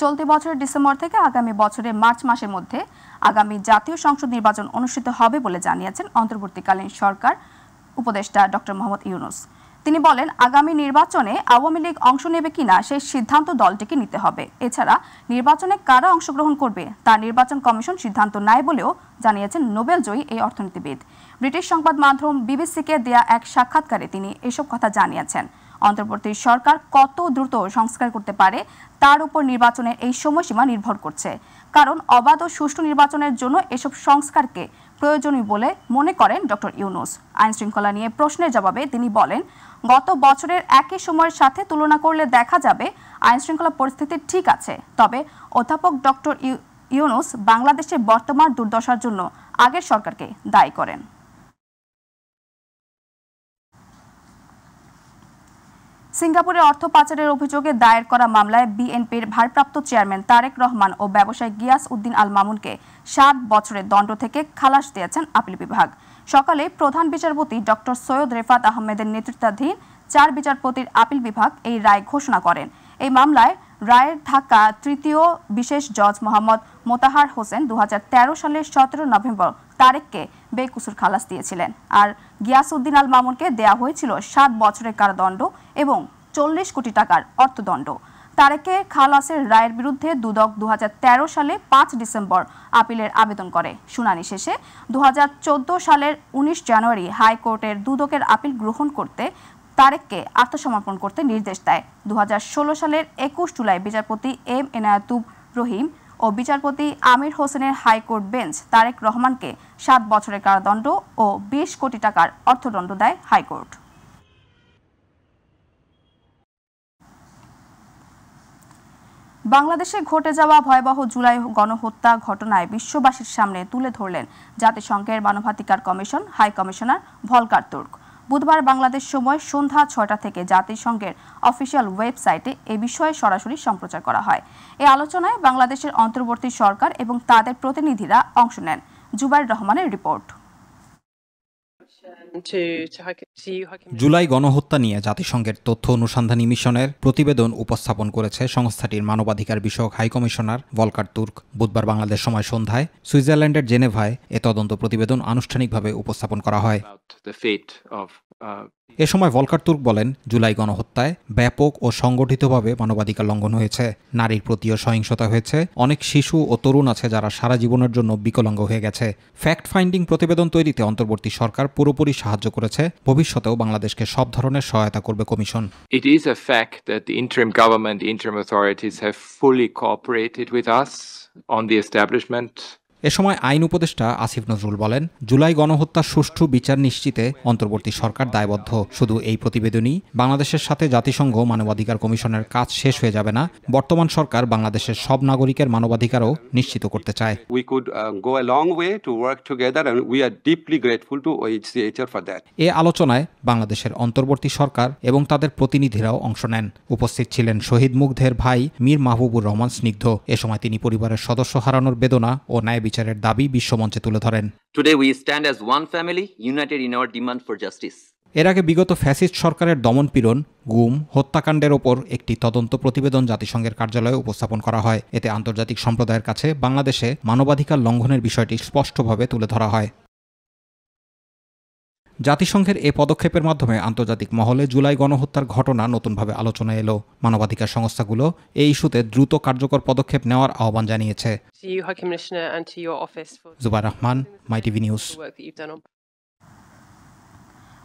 চলতি বছরের ডিসেম্বর থেকে আগামী বছরের মার্চ মাসের মধ্যে আগামী জাতীয় সংসদ নির্বাচন অনুষ্ঠিত হবে বলে জানিয়েছেন অন্তর্বর্তীকালীন সরকার উপদেষ্টা ডক্টর মোহাম্মদ ইউনূস। তিনি বলেন, আগামী নির্বাচনে আওয়ামী লীগ অংশ নেবে কিনা সেই সিদ্ধান্ত দলটিকে নিতে হবে। এছাড়া নির্বাচনে কারা অংশগ্রহণ করবে তা নির্বাচন কমিশন সিদ্ধান্ত নেয় বলেও জানিয়েছেন নোবেলজয়ী এই অর্থনীতিবিদ। ব্রিটিশ সংবাদ মাধ্যম বিবিসিকে দেয়া এক সাক্ষাৎকারে তিনি এসব কথা জানিয়েছেন। অন্তর্বর্তী সরকার কত দ্রুত সংস্কার করতে পারে তার উপর নির্বাচনের এই সময়সীমা নির্ভর করছে, কারণ অবাধ ও সুষ্ঠু নির্বাচনের জন্য এসব সংস্কারকে প্রয়োজনীয় বলে মনে করেন ডক্টর ইউনূস। আইন শৃঙ্খলা নিয়ে প্রশ্নের জবাবে তিনি বলেন, গত বছরের একই সময়ের সাথে তুলনা করলে দেখা যাবে আইন শৃঙ্খলা পরিস্থিতি ঠিক আছে। তবে অধ্যাপক ডক্টর ইউনূস বাংলাদেশের বর্তমান দুর্দশার জন্য আগের সরকারকে দায়ী করেন। সিঙ্গাপুরে অর্থ পাচারের অভিযোগে দায়ের করা মামলায় বিএনপির ভারপ্রাপ্ত চেয়ারম্যান তারেক রহমান ও ব্যবসায়ী গিয়াস উদ্দিন আল মামুনকে 7 বছরের দণ্ড থেকে খালাস দিয়েছেন আপিল বিভাগ। সকালে প্রধান বিচারপতি ডক্টর সৈয়দ রেফাত আহমেদের নেতৃত্বাধীন 4 বিচারপতির আপিল বিভাগ এই রায় ঘোষণা করেন। এই মামলায় রায়ের ঢাকা তৃতীয় বিশেষ জজ মোহাম্মদ মোতাহার হোসেন 2013 সালের 17 নভেম্বর তারেককে বেকসুর খালাস দিয়েছিলেন। আর গিয়াস উদ্দিন আল মামুনকে দেয়া হয়েছিল 7 বছরের কারাদণ্ড এবং 40 কোটি টাকার অর্থদণ্ড। তারেকের খালাসের রায়ের বিরুদ্ধে দুদক 2013 সালে 5 ডিসেম্বর আপিলের আবেদন করে। শুনানি শেষে 2014 সালের 19 জানুয়ারি হাইকোর্টের দুদকের আপিল গ্রহণ করতে তারেককে আত্মসমর্পণ করতে নির্দেশ দেয়। 2016 সালের 21 জুলাই বিচারপতি এম এনায়েতুর রহিম ও বিচারপতি আমির হোসেনের হাইকোর্ট বেঞ্চ তারেক রহমানকে 7 বছরের কারাদণ্ড ও 20 কোটি টাকার অর্থদণ্ড দেয় হাইকোর্ট। বাংলাদেশে ঘটে যাওয়া ভয়াবহ জুলাই গণহত্যা ঘটনায় বিশ্ববাসীর সামনে তুলে ধরলেন জাতিসংঘের মানবাধিকার commission high commissioner Volker Turk. বুধবার বাংলাদেশ সময় সন্ধ্যা 6টা থেকে জাতিসংঘের অফিসিয়াল ওয়েবসাইটে এ বিষয়ে সরাসরি সম্প্রচার করা হয়। এই আলোচনায় বাংলাদেশের অন্তর্বর্তী সরকার এবং তাদের প্রতিনিধিরা অংশ নেন। জুবাইর রহমানের রিপোর্ট। জুলাই গণহত্যা নিয়ে জাতিসংঘের তথ্য অনুসন্ধানী মিশনের প্রতিবেদন উপস্থাপন করেছে সংস্থাটির মানবাধিকার বিষয়ক হাইকমিশনার ভলকার তুর্ক। বুধবার বাংলাদেশ সময় সন্ধ্যায় সুইজারল্যান্ডের জেনেভায় এ তদন্ত প্রতিবেদন আনুষ্ঠানিকভাবে উপস্থাপন করা হয়। এ সময় ভলকার তুর্ক বলেন, জুলাই গণহত্যায় ব্যাপক ও সংগঠিতভাবে মানবাধিকার লঙ্ঘন হয়েছে, নারীর প্রতিও সহিংসতা হয়েছে, অনেক শিশু ও তরুণ আছে যারা সারা জীবনের জন্য বিকলাঙ্গ হয়ে গেছে। ফ্যাক্ট ফাইন্ডিং প্রতিবেদন তৈরিতে অন্তর্বর্তী সরকার পুরোপুরি সাহায্য করেছে, ভবিষ্যতেও বাংলাদেশকে সব ধরনের সহায়তা করবে commission. It is a fact that the interim government, the interim authorities have fully cooperated with us on the establishment. এ সময় আইন উপদেষ্টা আসিফ নজরুল বলেন, জুলাই গণহত্যার সুষ্ঠু বিচার নিশ্চিতে অন্তর্বর্তী সরকার দায়বদ্ধ। শুধু এই প্রতিবেদনই বাংলাদেশের সাথে জাতিসংঘ মানবাধিকার কমিশনের কাজ শেষ হয়ে যাবে না। বর্তমান সরকার বাংলাদেশের সব নাগরিকের মানবাধিকারও নিশ্চিত করতে চায়। We could go a long way to work together and we are deeply grateful to OHCHR for that. এ আলোচনায় বাংলাদেশের অন্তর্বর্তী সরকার এবং তাদের প্রতিনিধিরাও অংশ নেন। উপস্থিত ছিলেন শহীদ মুগ্ধের ভাই মীর মাহবুবুর রহমান স্নিগ্ধ। এ সময় তিনি পরিবারের সদস্য হারানোর বেদনা ও ন্যায় বিচারের দাবি বিশ্বমঞ্চে তুলে ধরেন। Today we stand as one family, united in our demand for justice. এর আগে বিগত ফ্যাসিস্ট সরকারের দমনপীড়ন, গুম, হত্যাকাণ্ডের ওপর একটি তদন্ত প্রতিবেদন জাতিসংঘের কার্যালয়ে উপস্থাপন করা হয়। এতে আন্তর্জাতিক সম্প্রদায়ের কাছে বাংলাদেশে মানবাধিকার লঙ্ঘনের বিষয়টি স্পষ্টভাবে তুলে ধরা হয়। জাতিসংঘের এ পদক্ষেপের মাধ্যমে আন্তর্জাতিক মহলে জুলাই গণহত্যার ঘটনা নতুনভাবে আলোচনায় এলো। মানবাধিকার সংস্থাগুলো এই ইস্যুতে দ্রুত কার্যকর পদক্ষেপ নেওয়ার আহ্বান জানিয়েছে। Zubair Rahman, My TV news.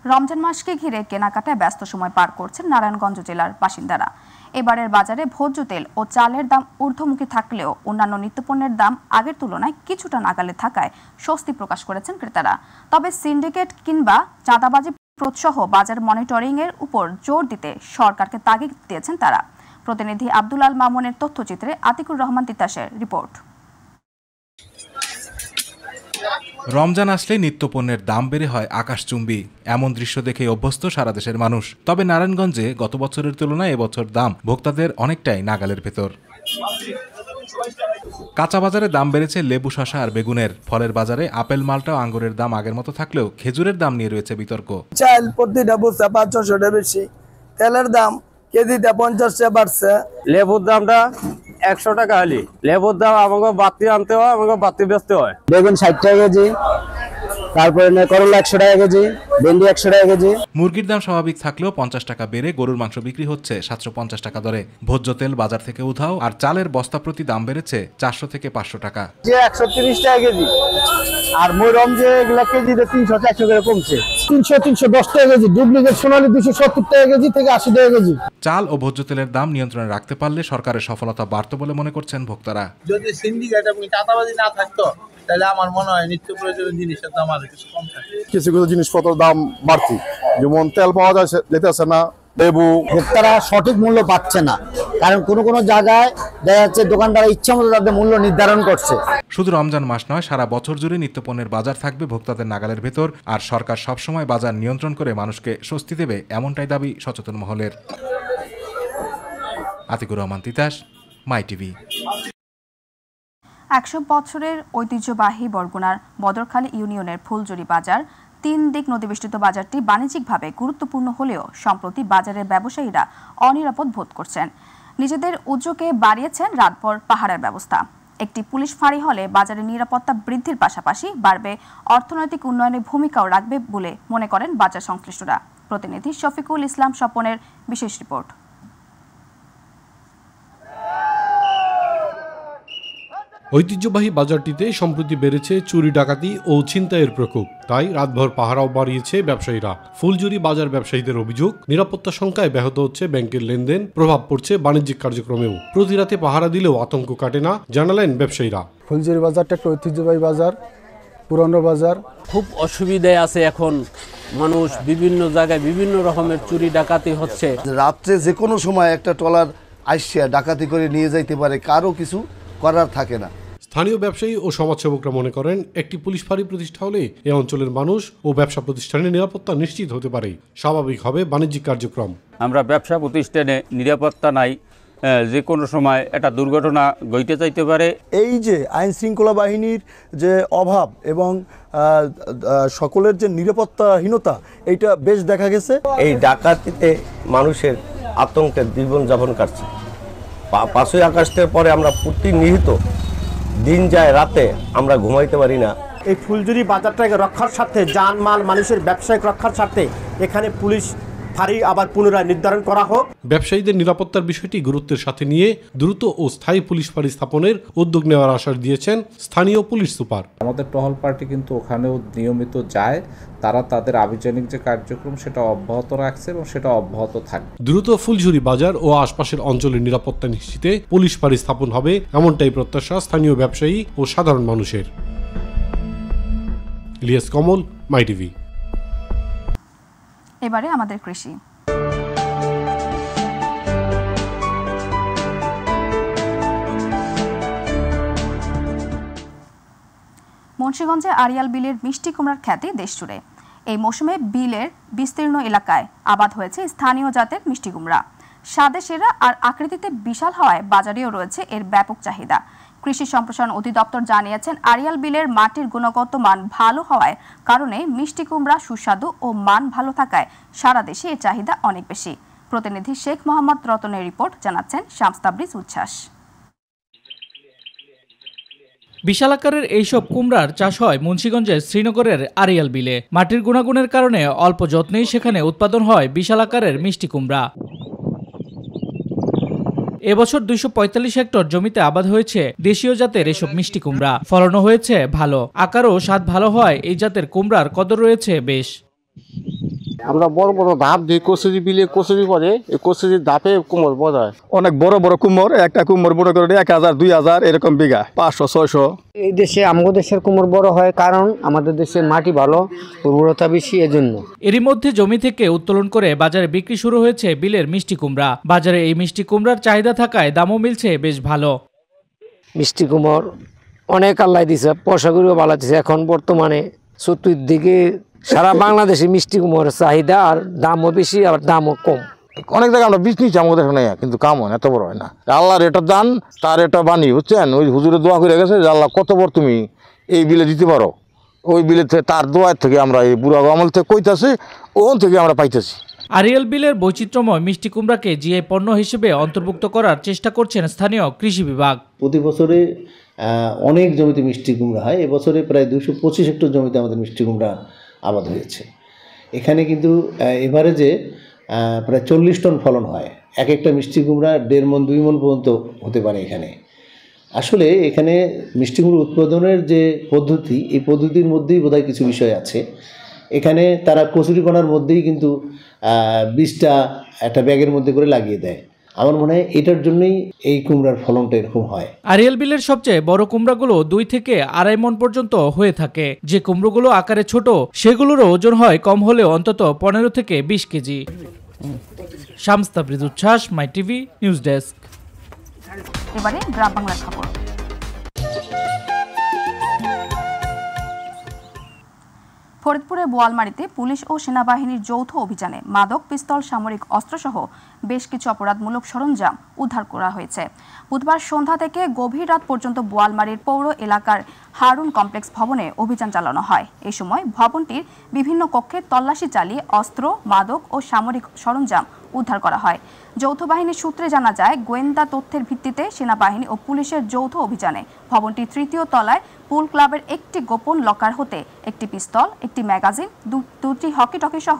রমজান মাসকে ঘিরে কেনাকাটায় ব্যস্ত সময় পার করছেন নারায়ণগঞ্জ জেলার বাসিন্দারা। এবারের বাজারে ভোজ্য তেল ও চালের দাম ঊর্ধ্বমুখী থাকলেও অন্যান্য নিত্যপণ্যের দাম আগের তুলনায় কিছুটা নাগালে থাকায় স্বস্তি প্রকাশ করেছেন ক্রেতারা। তবে সিন্ডিকেট কিংবা চাঁদাবাজি প্রতিরোধসহ বাজার মনিটরিং এর উপর জোর দিতে সরকারকে তাগিদ দিয়েছেন তারা। প্রতিনিধি আব্দুল আল মামুনের তথ্যচিত্রে আতিকুর রহমান তিতাসের রিপোর্ট। রমজান আসলে নিত্যপণ্যের দাম বেড়ে হয় আকাশচুম্বী। এমন দৃশ্য দেখে অভ্যস্ত সারা দেশের মানুষ। তবে নারায়ণগঞ্জে গত বছরের তুলনায় এবছর দাম ভোক্তাদের অনেকটাই নাগালের ভেতর। কাঁচা বাজারে দাম বেড়েছে লেবু, শসা আর বেগুনের। ফলের বাজারে আপেল, মালটা ও আঙ্গুরের দাম আগের মতো থাকলেও খেজুরের দাম নিয়ে রয়েছে বিতর্ক। চাল প্রতিটা বস্তা 500-600 বেশি, তেলের দাম কেজিটা 50 টাকা বাড়ছে। লেবুর দামটা 100 টাকা হলি, লেবুর দাম আমাকে বাতি আনতে হয়, আমাকে বাতি বেচতে হয়। বেগুন 60 টাকা কেজি, তারপরে করলা 100 টাকা কেজি, ভেন্ডি 100 টাকা কেজি। মুরগির দাম স্বাভাবিক থাকলেও 50 টাকা বেড়ে গরুর মাংস বিক্রি হচ্ছে 750 টাকা দরে। ভোজ্য তেল বাজার থেকে উধাও, আর চালের বস্তা প্রতি দাম বেড়েছে 400 থেকে 500 টাকা। যে 130 টাকা কেজি, আর মরম যে এগুলা কেজিতে 300-400 করে কমছে। 300-310 টাকা কেজি, ডুপ্লিকেট সোনালী 270 টাকা কেজি থেকে 80 টাকা কেজি। চাল ও ভোজ্য তেলের দাম নিয়ন্ত্রণে রাখতে পারলে সরকারের সফলতা বাড়ত বলে মনে করছেন ভোক্তারা। যদি সিন্ডিকেট এবং চাঁদাবাজি না থাকতো তাহলে আমার মনে হয় নিত্য প্রয়োজনীয় জিনিসের দাম আরো কিছু কম থাকে। কিছু কিছু জিনিসপত্রের দাম বাড়তি, যেমন তেল পাওয়া যেতেছে না, লেবু। ভোক্তারা সঠিক মূল্য পাচ্ছে না, কারণ কোনো জায়গায় দেখা যাচ্ছে দোকানদার ইচ্ছা মতো তাদের মূল্য নির্ধারণ করছে। শুধু রমজান মাস নয়, সারা বছর জুড়ে নিত্যপণ্যের বাজার থাকবে ভোক্তাদের নাগালের ভেতর, আর সরকার সবসময় বাজার নিয়ন্ত্রণ করে মানুষকে স্বস্তি দেবে, এমনটাই দাবি সচেতন মহলের। আতিকুর রহমান তিতাস, মাই টিভি। 100 বছরের ঐতিহ্যবাহী বরগুনার বদরখালী ইউনিয়নের ফুলজুরি বাজার 3 দিক নদীবেষ্টিত বাজারটি বাণিজ্যিকভাবে গুরুত্বপূর্ণ হলেও সম্প্রতি বাজারের ব্যবসায়ীরা অনিরাপদ বোধ করছেন। নিজেদের উদ্যোগে বাড়িয়েছেন রাতভর পাহারার ব্যবস্থা। একটি পুলিশ ফাঁড়ি হলে বাজারের নিরাপত্তা বৃদ্ধির পাশাপাশি বাড়বে অর্থনৈতিক উন্নয়নে ভূমিকাও রাখবে বলে মনে করেন বাজার সংশ্লিষ্টরা। প্রতিনিধি শফিকুল ইসলাম স্বপনের বিশেষ রিপোর্ট। ঐতিহ্যবাহী বাজারটিতে সম্প্রতি বেড়েছে চুরি ডাকাতি ও ছিনতাইয়ের প্রকোপ, তাই রাতভর পাহারাও বাড়িয়েছে ব্যবসায়ীরা। ফুলজুরি বাজার ব্যবসায়ীদের অভিযোগ, নিরাপত্তা শঙ্কায় ব্যাহত হচ্ছে ব্যাংকের লেনদেন, প্রভাব পড়ছে বাণিজ্যিক কার্যক্রমেও। প্রতি রাতে পাহারা দিলেও আতঙ্ক কাটে না, জানালেন ব্যবসায়ীরা। ফুলজুরি বাজারটা একটা ঐতিহ্যবাহী বাজার, পুরনো বাজার। খুব অসুবিধায় আছে এখন মানুষ, বিভিন্ন জায়গায় বিভিন্ন রকমের চুরি ডাকাতি হচ্ছে। রাত্রে যে কোনো সময় একটা ট্রলার আইসা ডাকাতি করে নিয়ে যাইতে পারে, কারো কিছু করার থাকে না। স্থানীয় ব্যবসায়ী ও সমাজসেবকরা মনে করেন, একটি পুলিশ ফাঁড়ি প্রতিষ্ঠা হলে এই অঞ্চলের মানুষ ও ব্যবসা প্রতিষ্ঠানের নিরাপত্তা নিশ্চিত হতে পারে, স্বাভাবিক হবে বাণিজ্যিক কার্যক্রম। আমরা ব্যবসা প্রতিষ্ঠানে নিরাপত্তা নাই, যে কোনো সময় একটা দুর্ঘটনা ঘটে যাইতে পারে। এই যে আইন শৃঙ্খলা বাহিনীর যে অভাব এবং সকলের যে নিরাপত্তাহীনতা, এইটা বেশ দেখা গেছে। এই ডাকাতিতে মানুষের আতঙ্কের জীবনযাপন কাটছে। 5ই আগস্টের পরে আমরা প্রতিনিয়ত দিন যায় রাতে আমরা ঘুমাইতে পারি না। এই ফুলজুরি বাজারটাকে রক্ষার স্বার্থে, জানমাল মানুষের ব্যবসায়িক রক্ষার স্বার্থে এখানে পুলিশ ফাঁড়ি আবার পুনরায় নির্ধারণ করা হোক। ব্যবসায়ীদের নিরাপত্তার বিষয়টি গুরুত্বের সাথে নিয়ে দ্রুত ও স্থায়ী পুলিশ ফাঁড়ি স্থাপনের উদ্যোগ নেওয়ার আশ্বাস দিয়েছেন স্থানীয় পুলিশ সুপার। আমাদের টহল পার্টি কিন্তু ওখানেও নিয়মিত যায়, তারা তাদের আভিযানিক যে কার্যক্রম সেটা অব্যাহত রাখছে এবং সেটা অব্যাহত থাকবে। দ্রুত ফুলঝুরি বাজার ও আশপাশের অঞ্চলের নিরাপত্তা নিশ্চিতে পুলিশ ফাঁড়ি স্থাপন হবে, এমনটাই প্রত্যাশা স্থানীয় ব্যবসায়ী ও সাধারণ মানুষের। ইলিয়াস কমল, মাই টিভি। এবারে আমাদের কৃষি। মুন্সিগঞ্জে আড়িয়াল বিলের মিষ্টি কুমড়ার খ্যাতি দেশজুড়ে। এই মৌসুমে বিলের বিস্তীর্ণ এলাকায় আবাদ হয়েছে স্থানীয় জাতের মিষ্টি কুমড়া। স্বাদে সেরা আর আকৃতিতে বিশাল হওয়ায় বাজারেও রয়েছে এর ব্যাপক চাহিদা। কৃষি সম্প্রসারণ অধিদপ্তর জানিয়েছেন, আড়িয়াল বিলের মাটির গুণগত মান ভালো হওয়ার কারণে মিষ্টি কুমড়া সুস্বাদু ও মান ভালো থাকায় সারা দেশে এর চাহিদা অনেক বেশি। প্রতিনিধি শেখ মোহাম্মদ রতনের রিপোর্ট, জানাচ্ছেন শামস তাবরিজ উচ্ছ্বাস। বিশাল আকারের এইসব কুমড়ার চাষ হয় মুন্সিগঞ্জের শ্রীনগরের আড়িয়াল বিলে। মাটির গুণাগুণের কারণে অল্প যত্নেই সেখানে উৎপাদন হয় বিশাল আকারের মিষ্টি কুমড়া। এবছর 245 হেক্টর জমিতে আবাদ হয়েছে দেশীয় জাতের এসব মিষ্টি কুমড়া। ফলনও হয়েছে ভালো, আকার ও স্বাদ ভালো হয় এই জাতের কুমড়ার কদর রয়েছে বেশ। আমরা বড় বড় ধাপ দিই, কচুরি বিলে কচুরি করে, এই কচুরির ধাপে কুমড় বড় হয়। অনেক বড় বড় কুমড়, একটা কুমড় বড় করে 1000 2000 এরকম বিঘা, 500 600। এই দেশে আমাদের দেশের কুমড় বড় হয় কারণ আমাদের দেশের মাটি ভালো, উর্বরতা বেশি, এজন্য। এরই মধ্যে জমি থেকে উত্তোলন করে বাজারে বিক্রি শুরু হয়েছে বিলের মিষ্টি কুমড়া। বাজারে এই মিষ্টি কুমড়ার চাহিদা থাকায় দামও মিলছে বেশ ভালো। মিষ্টি কুমড় অনেক আল্লাহ দিছে, পয়সা করেও ভালো দিছে। এখন বর্তমানে চতুর্দিকে সারা বাংলাদেশে মিষ্টি কুমড়ের চাহিদা, আর দামও বেশি আর দামও কম। অনেক জায়গায় আমরা বিজনেস আমাদের এখানে, কিন্তু কাম হয় না, এত বড় হয় না। আল্লাহর এটা দান, তার এটা বাণী, বুঝছেন। ওই হুজুরের দোয়া করে গেছে যে আল্লাহ কত বড় তুমি এই বিলে দিতে পারো। ওই বিলে তার দোয়ার থেকে আমরা এই বুড়া আমল থেকে কইতাছি, ওখান থেকে আমরা পাইতেছি। আরিয়াল বিলের বৈচিত্র্যময় মিষ্টি কুমড়াকে জিআই পণ্য হিসেবে অন্তর্ভুক্ত করার চেষ্টা করছেন স্থানীয় কৃষি বিভাগ। প্রতি বছরে অনেক জমিতে মিষ্টি কুমড়া হয়, এবছরে প্রায় 225 হেক্টর জমিতে আমাদের মিষ্টি কুমড়া আবাদ হয়েছে। এখানে কিন্তু এভারেজে প্রায় 40 টন ফলন হয়। এক একটা মিষ্টি কুমড়া 1.5 মণ 2 মণ পর্যন্ত হতে পারে। আসলে এখানে মিষ্টি কুমড়া উৎপাদনের যে পদ্ধতি, এই পদ্ধতির মধ্যেই বোধহয় কিছু বিষয় আছে। এখানে তারা কচুরিপানার মধ্যেই কিন্তু বীজটা একটা ব্যাগের মধ্যে করে লাগিয়ে দেয়। আমার মনে হয় এটার জন্যই এই কুমড়ার ফলনটা এরকম হয়। আরিয়াল বিলের সবচেয়ে বড় কুমড়াগুলো 2 থেকে 2.5 মণ পর্যন্ত হয়ে থাকে। যে কুমড়োগুলো আকারে ছোট সেগুলোর ওজন হয় কম হলেও অন্তত 15 থেকে 20 কেজি। শামস তাবরিজ উচ্ছ্বাস, মাই টিভি নিউজ ডেস্ক। এবারে গ্রাম বাংলার খবর। ফরিদপুরে বোয়ালমারীতে পুলিশ ও সেনাবাহিনীর যৌথ অভিযানে মাদক, পিস্তল, সামরিক অস্ত্রসহ বেশ কিছু অপরাধমূলক সরঞ্জাম উদ্ধার করা হয়েছে। বুধবার সন্ধ্যা থেকে গভীর রাত পর্যন্ত বোয়ালমারীর পৌর এলাকার হারুন কমপ্লেক্স ভবনে অভিযান চালানো হয়। এই সময় ভবনটির বিভিন্ন কক্ষে তল্লাশি চালিয়ে অস্ত্র, মাদক ও সামরিক সরঞ্জাম উদ্ধার করা হয়। যৌথ বাহিনীর সূত্রে জানা যায়, গোয়েন্দা তথ্যের ভিত্তিতে সেনাবাহিনী ও পুলিশের যৌথ অভিযানে ভবনটির 3য় তলায় পুল ক্লাবের একটি গোপন লকার হতে একটি পিস্তল, একটি ম্যাগাজিন, 2টি হকি-টকি সহ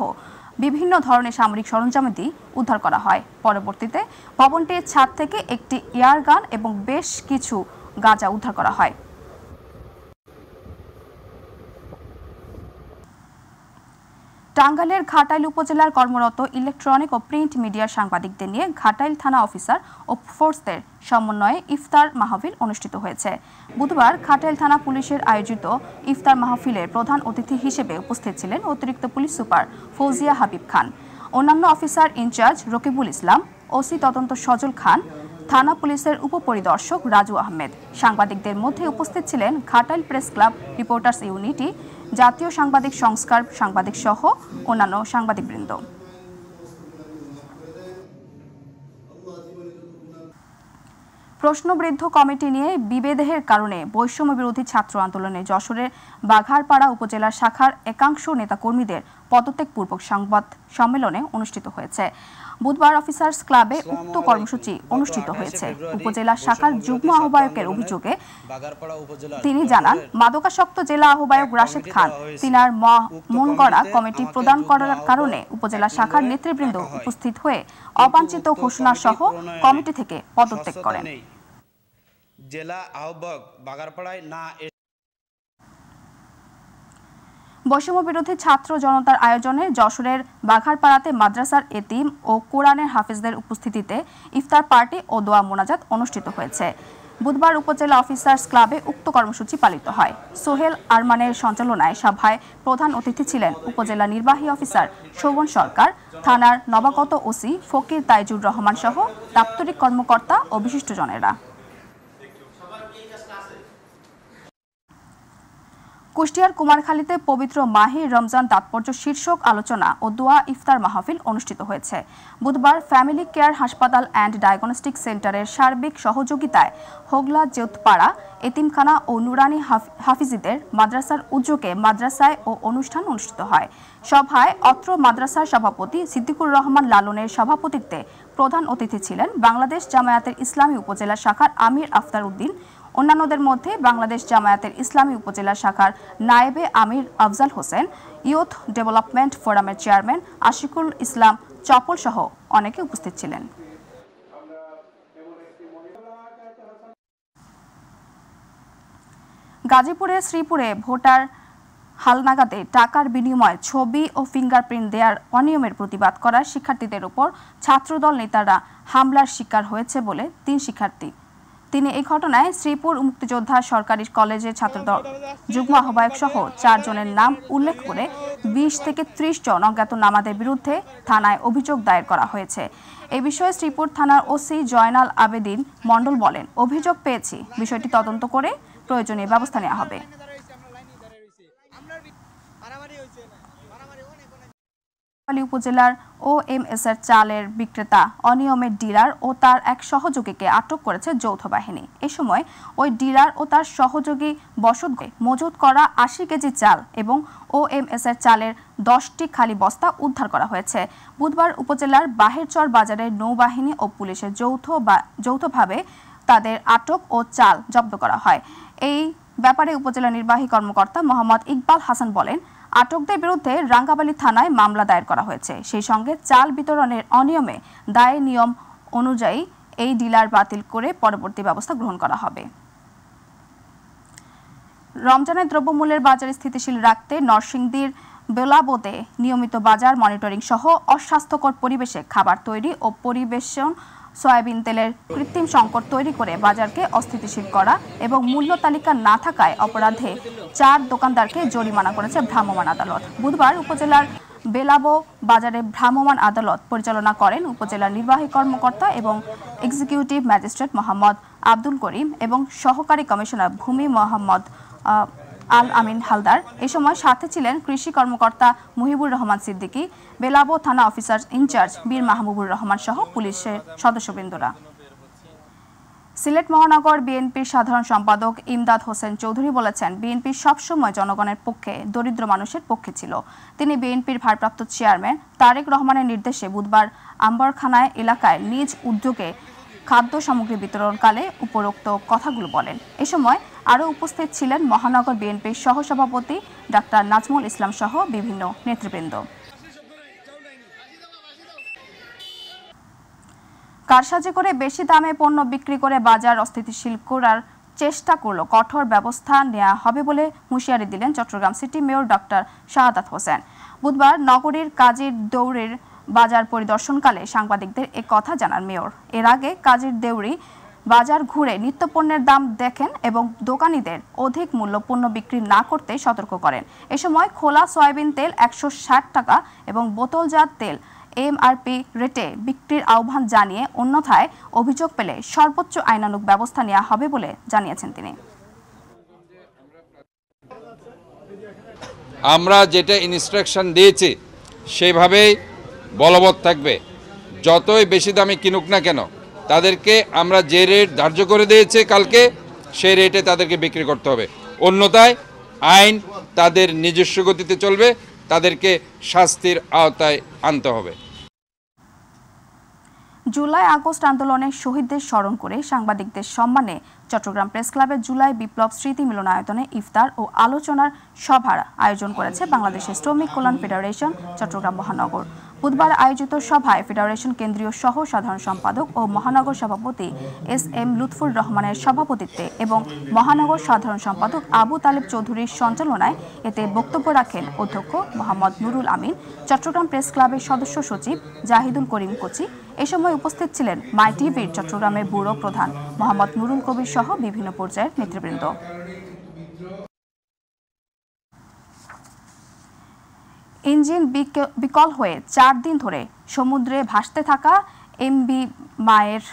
বিভিন্ন ধরনের সামরিক সরঞ্জামাদি উদ্ধার করা হয়। পরবর্তীতে ভবনটির ছাদ থেকে একটি এয়ার গান এবং বেশ কিছু গাঁজা উদ্ধার করা হয়। টাঙ্গাইলের ঘাটাইল উপজেলার কর্মরত ইলেকট্রনিক ও প্রিন্ট মিডিয়ার সাংবাদিকদের নিয়ে ঘাটাইল থানা অফিসার ও ফোর্সদের সমন্বয়ে ইফতার মাহফিল অনুষ্ঠিত হয়েছে। বুধবার ঘাটাইল থানা পুলিশের আয়োজিত ইফতার মাহফিলের প্রধান অতিথি হিসেবে উপস্থিত ছিলেন অতিরিক্ত পুলিশ সুপার ফৌজিয়া হাবিব খান, অন্যান্য অফিসার ইনচার্জ রকিবুল ইসলাম, ওসি তদন্ত সজল খান, থানা পুলিশের উপপরিদর্শক রাজু আহমেদ। সাংবাদিকদের মধ্যে উপস্থিত ছিলেন Ghatail press club, reporters unity, জাতীয় সাংবাদিক সংস্কার সাংবাদিক সহ অন্যান্য সাংবাদিকবৃন্দ। প্রশ্নবৃদ্ধ কমিটি নিয়ে বিভেদের কারণে বৈষম্য বিরোধী ছাত্র আন্দোলনে যশোরের বাঘারপাড়া উপজেলা শাখার একাংশ নেতাকর্মীদের পদত্যাগপূর্বক সংবাদ সম্মেলনে অনুষ্ঠিত হয়েছে। বুধবার অফিসার্স ক্লাবে উক্ত কর্মসূচি অনুষ্ঠিত হয়েছে। উপজেলা শাখার যুগ্ম আহ্বায়কের অভিযোগে তিনি জানান, মাদকাসক্ত জেলা আহ্বায়ক রাশেদ খান তিনার মন করা কমিটি প্রদান করার কারণে উপজেলা শাখার নেতৃবৃন্দ উপস্থিত হয়ে অবাঞ্ছিত ঘোষণা সহ কমিটি থেকে পদত্যাগ করেন। জেলা আহ্বায়ক বাগারপাড়ায় না বৈষম্য বিরোধী ছাত্র জনতার আয়োজনে যশোরের বাঘারপাড়াতে মাদ্রাসার এতিম ও কোরআনের হাফেজদের উপস্থিতিতে ইফতার পার্টি ও দোয়া মোনাজাত অনুষ্ঠিত হয়েছে। বুধবার উপজেলা অফিসার্স ক্লাবে উক্ত কর্মসূচি পালিত হয়। সোহেল আরমানের সঞ্চালনায় সভায় প্রধান অতিথি ছিলেন উপজেলা নির্বাহী অফিসার শোভন সরকার, থানার নবাগত ওসি ফকির তাইজুর রহমান সহ দাপ্তরিক কর্মকর্তা ও বিশিষ্টজনেরা। কুষ্টিয়ার কুমারখালীতে পবিত্র মাহে রমজান তাৎপর্য শীর্ষক আলোচনা ও দোয়া ইফতার মাহফিল অনুষ্ঠিত হয়েছে। বুধবার ফ্যামিলি কেয়ার হাসপাতাল অ্যান্ড ডায়াগনস্টিক সেন্টারের সার্বিক সহযোগিতায় হোগলা জেউতপাড়া এতিমখানা ও নুরানি হাফিজিদের মাদ্রাসার উদ্যোগে মাদ্রাসায় ও অনুষ্ঠান অনুষ্ঠিত হয়। সভায় অত্র মাদ্রাসার সভাপতি সিদ্দিকুর রহমান লালনের সভাপতিত্বে প্রধান অতিথি ছিলেন বাংলাদেশ জামায়াতের ইসলামী উপজেলা শাখার আমির আফতার উদ্দিন। অন্যান্যদের মধ্যে বাংলাদেশ জামায়াতের ইসলামী উপজেলা শাখার নায়েবে আমির আফজাল হোসেন, ইয়ুথ ডেভেলপমেন্ট ফোরামের চেয়ারম্যান আশিকুল ইসলাম চপল সহ অনেকে উপস্থিত ছিলেন। গাজীপুরের শ্রীপুরে ভোটার হালনাগাদে টাকার বিনিময়ে ছবি ও ফিঙ্গারপ্রিন্ট দেওয়ার অনিয়মের প্রতিবাদ করার শিক্ষার্থীদের উপর ছাত্রদল নেতারা হামলার শিকার হয়েছে বলে 3 শিক্ষার্থী। তিনি এই ঘটনায় শ্রীপুর মুক্তিযোদ্ধা সরকারি কলেজের ছাত্রদল যুগ্ম আহ্বায়ক সহ 4 জনের নাম উল্লেখ করে 20 থেকে 30 জন অজ্ঞাতনামাদের বিরুদ্ধে থানায় অভিযোগ দায়ের করা হয়েছে। এই বিষয়ে শ্রীপুর থানার ওসি জয়নাল আবেদিন মণ্ডল বলেন, অভিযোগ পেয়েছি, বিষয়টি তদন্ত করে প্রয়োজনীয় ব্যবস্থা নেওয়া হবে। উপজেলার OMS এর চালের বিক্রেতা অনিয়মের ডিলার ও তার এক সহযোগীকে আটক করেছে যৌথ বাহিনী। এই সময় ওই ডিলার ও তার সহযোগী বসতঘরে মজুত করা 80 কেজি চাল এবং OMS এর চালের 10টি খালি বস্তা উদ্ধার করা হয়েছে। বুধবার উপজেলার বাহেরচর বাজারে নৌবাহিনী ও পুলিশের যৌথভাবে তাদের আটক ও চাল জব্দ করা হয়। এই ব্যাপারে উপজেলা নির্বাহী কর্মকর্তা মোহাম্মদ ইকবাল হাসান বলেন, আটকদের বিরুদ্ধে রাঙ্গাবালী থানায় মামলা দায়ের করা হয়েছে। সেই সঙ্গে চাল বিতরণের অনিয়মে দায়ের নিয়ম অনুযায়ী এই ডিলার বাতিল করে পরবর্তী ব্যবস্থা গ্রহণ করা হবে। রমজানের দ্রব্যমূল্যের বাজার স্থিতিশীল রাখতে নরসিংদীর বেলাবোতে নিয়মিত বাজার মনিটরিং সহ অস্বাস্থ্যকর পরিবেশে খাবার তৈরি ও পরিবেশন, সয়াবিন তেলের কৃত্রিম সংকট তৈরি করে বাজারকে অস্থিতিশীল করা এবং মূল্য তালিকা না থাকায় অপরাধে 4 দোকানদারকে জরিমানা করেছে ভ্রাম্যমাণ আদালত। বুধবার উপজেলার বেলাবো বাজারে ভ্রাম্যমাণ আদালত পরিচালনা করেন উপজেলার নির্বাহী কর্মকর্তা এবং এক্সিকিউটিভ ম্যাজিস্ট্রেট মোহাম্মদ আব্দুল করিম এবং সহকারী কমিশনার ভূমি মোহাম্মদ আল আমিন হালদার। এই সময় সাথে ছিলেন কৃষি কর্মকর্তা মুহিবুর রহমান সিদ্দিকী, বেলাবো থানা অফিসার ইনচার্জ বীর মাহবুবুর রহমান সহ পুলিশের সদস্যবৃন্দরা। সিলেট মহানগর বিএনপির সাধারণ সম্পাদক ইমদাদ হোসেন চৌধুরী বলেছেন, বিএনপি সবসময় জনগণের পক্ষে, দরিদ্র মানুষের পক্ষে ছিল। তিনি বিএনপির ভারপ্রাপ্ত চেয়ারম্যান তারেক রহমানের নির্দেশে বুধবার আম্বরখানায় এলাকায় নিজ উদ্যোগে খাদ্য সামগ্রী বিতরণকালে উপরোক্ত কথাগুলো বলেন। এ সময় আরও উপস্থিত ছিলেন মহানগর বিএনপির সহসভাপতি ডাক্তার নাজমুল ইসলাম সহ বিভিন্ন নেতৃবৃন্দ। কারসাজি করে বেশি দামে পণ্য বিক্রি করে বাজার অস্থিতিশীল করার চেষ্টা করলে কঠোর ব্যবস্থা নেওয়া হবে বলে হুঁশিয়ারি দিলেন Chittagong city mayor doctor Shahadat Hossain. বুধবার নগরীর কাজীর দৌড়ের বাজার পরিদর্শনকালে সাংবাদিকদের এ কথা জানান মেয়র। এর আগে কাজীর দেউরি বাজার ঘুরে নিত্যপণ্যের দাম দেখেন এবং দোকানীদের অধিক মূল্য পণ্য বিক্রি না করতে সতর্ক করেন। এ সময় খোলা সয়াবিন তেল 160 টাকা এবং বোতলজাত তেল MRP রেটে বিক্রির আহ্বান জানিয়ে অন্যথায় অভিযোগ পেলে সর্বোচ্চ আইনানুগ ব্যবস্থা নেওয়া হবে বলে জানিয়েছেন তিনি। আমরা যেটা ইনস্ট্রাকশন দিয়েছি সেভাবেই বলবৎ থাকবে। যতই বেশি দামে কিনুক না কেন তাদেরকে আমরা যে রেট ধার্য করে দিয়েছি কালকে সেই রেটে তাদেরকে বিক্রি করতে হবে, অন্যথায় আইন তাদের নিজস্ব গতিতে চলবে, তাদেরকে শাস্তির আওতায় আনতে হবে। জুলাই আগস্ট আন্দোলনে শহীদদের স্মরণ করে সাংবাদিকদের সম্মানে চট্টগ্রাম প্রেস ক্লাবের জুলাই বিপ্লব স্মৃতি মিলনায়তনে ইফতার ও আলোচনার সভার আয়োজন করেছে বাংলাদেশের শ্রমিক কল্যাণ ফেডারেশন চট্টগ্রাম মহানগর। বুধবার আয়োজিত সভায় ফেডারেশন কেন্দ্রীয় সহ সাধারণ সম্পাদক ও মহানগর সভাপতি SM লুৎফুর রহমানের সভাপতিত্বে এবং মহানগর সাধারণ সম্পাদক আবু তালেব চৌধুরীর সঞ্চালনায় এতে বক্তব্য রাখেন অধ্যক্ষ মোহাম্মদ নুরুল আমিন, চট্টগ্রাম প্রেস ক্লাবের সদস্য সচিব জাহিদুল করিম কোচি। এ সময় উপস্থিত ছিলেন মাই টিভির চট্টগ্রামের ব্যুরো প্রধান মোহাম্মদ নুরুল কবির সহ বিভিন্ন পর্যায়ের নেতৃবৃন্দ। ইঞ্জিন বিকল হয়ে 4 দিন ধরে সমুদ্রে ভাসতে থাকা MV মায়ের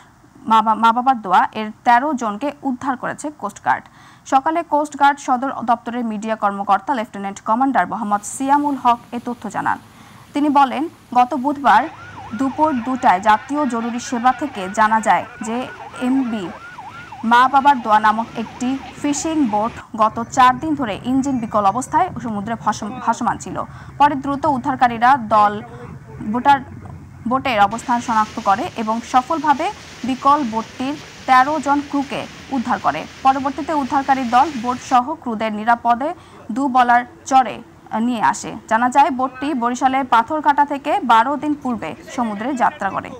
মা বাবার দোয়া এর 13 জনকে উদ্ধার করেছে কোস্টগার্ড। সকালে কোস্টগার্ড সদর দপ্তরের মিডিয়া কর্মকর্তা লেফটেন্যান্ট কমান্ডার মোহাম্মদ সিয়ামুল হক এ তথ্য জানান। তিনি বলেন, গত বুধবার দুপুর 2টায় জাতীয় জরুরি সেবা থেকে জানা যায় যে MV মা বাবার দোয়া নামক একটি ফিশিং বোট গত 4 দিন ধরে ইঞ্জিন বিকল অবস্থায় সমুদ্রে ভাসমান ছিল। পরে দ্রুত উদ্ধারকারীরা দল বোটের অবস্থান শনাক্ত করে এবং সফলভাবে বিকল বোটটির 13 জন ক্রুকে উদ্ধার করে। পরবর্তীতে উদ্ধারকারী দল বোট সহ ক্রুদের নিরাপদে দুবলার চরে নিয়ে আসে। জানা যায় বোটটি বরিশালের পাথরঘাটা থেকে 12 দিন পূর্বে সমুদ্রে যাত্রা করে।